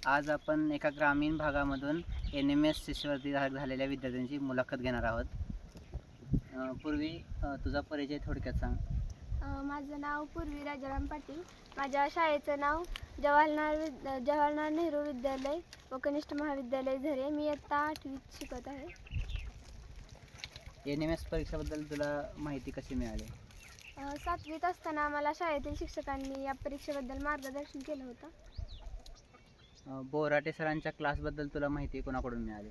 आज आपण एका ग्रामीण भागामधून NMS शिष्यवृत्ती झालेल्या विद्यार्थ्यांची मुलाखत घेणार आहोत. पूर्वी तुझा परिचय थोडक्यात सांग. माझं नाव पूर्वी राजाराम पाटील. माझ्या शाळेचं नाव जवाहरलाल नेहरू विद्यालय व कनिष्ठ महाविद्यालय झरे. मी इयत्ता 8वीत शिकत आहे. NMS परीक्षेबद्दल तुला माहिती कशी मिळाली? 7वीत असताना आम्हाला शाळेतील शिक्षकांनी या परीक्षेबद्दल मार्गदर्शन केलं होतं. बोराटे सरांच्या क्लासबद्दल तुला माहिती कोणाकडून मिळाली?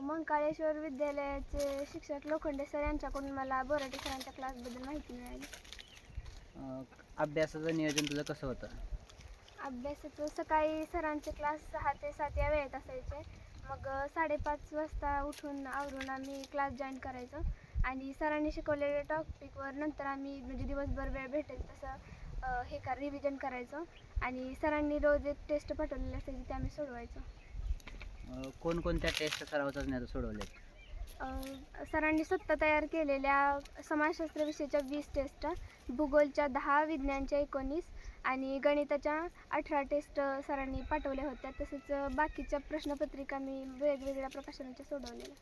मंकाळेश्वर विद्यालयाचे शिक्षक लोखंडे सर यांच्याकडून मला बोराटे सरांच्या क्लासबद्दल माहिती मिळाली. अभ्यासाचं नियोजन तुझं कसं होतं? अभ्यासाचं सकाळी सरांचे क्लास 6 ते 7 या वेळेत असायचे. मग 5:30 वाजता उठून आवरून आम्ही क्लास जॉईन करायचो आणि सरांनी शिकवलेल्या टॉपिकवर नंतर आम्ही म्हणजे दिवसभर वेळ भेटेल तसं रिव्हिजन करायचो आणि सरांनी रोज एक टेस्ट पाठवलेली असायची ते आम्ही सोडवायचो. कोणकोणत्या टेस्ट सराव चाचण्या सोडवल्यात? सरांनी स्वतः तयार केलेल्या समाजशास्त्र विषयाच्या 20 टेस्ट, भूगोलच्या 10, विज्ञानच्या 19 आणि गणिताच्या 18 टेस्ट सरांनी पाठवल्या होत्या. तसेच बाकीच्या प्रश्नपत्रिका मी वेगवेगळ्या प्रकाशनाच्या सोडवलेल्या.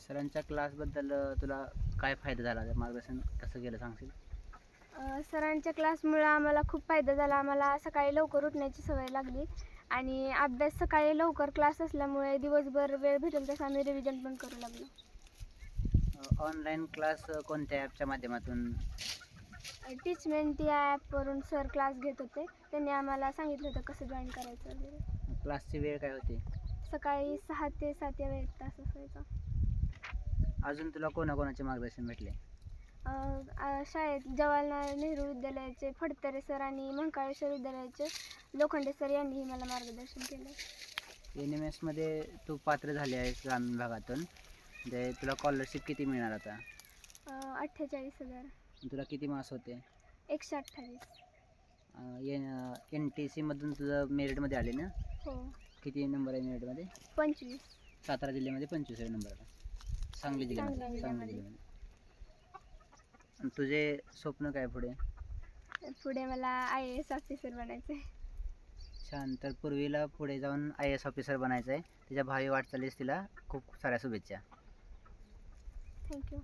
सरांच्या क्लासबद्दल तुला काय फायदा झाला? मार्गदर्शन कसं केलं सांगशील? सरांच्या क्लासमुळं आम्हाला खूप फायदा झाला. आम्हाला सकाळी लवकर उठण्याची सवय लागली आणि अभ्यास सकाळी लवकर क्लास असल्यामुळे दिवसभर वेळ भेटेल तसं आम्ही रिव्हिजन पण करू लागलो. ऑनलाईन क्लास कोणत्या ॲपच्या माध्यमातून? टीचमेंट या ॲपवरून सर क्लास घेत होते. त्यांनी आम्हाला सांगितलं होतं कसं जॉईन करायचं वगैरे. क्लासची वेळ काय होती? सकाळी 6 ते 7 या वेळेत तास असायचा. अजून तुला कोणाकोणाचे मार्गदर्शन भेटले? शाळेत जवाहरलाल नेहरू विद्यालयाचे फडतरे सर आणि मंकाळेश्वर विद्यालयाचे लोखंडे सर यांनीही मला मार्गदर्शन केलं. NMS मध्ये तू पात्र झाले आहेस ग्रामीण भागातून, म्हणजे तुला स्कॉलरशिप किती मिळणार आता? 48,000. तुला किती मार्क्स होते? 128. NTC मधून तुझं मेरिटमध्ये आले ना? हो. किती नंबर आहे मेरिटमध्ये? 25. सातारा जिल्ह्यामध्ये 25 नंबर आला. सांगली जिल्ह्यामध्ये. तुझे स्वप्न काय पुढे? पुढे मला IAS ऑफिसर बनायचं आहे. छान. तर पूर्वीला पुढे जाऊन IAS ऑफिसर बनायचं आहे. तिच्या भावी वाटचालीस तिला खूप साऱ्या शुभेच्छा. थँक्यू.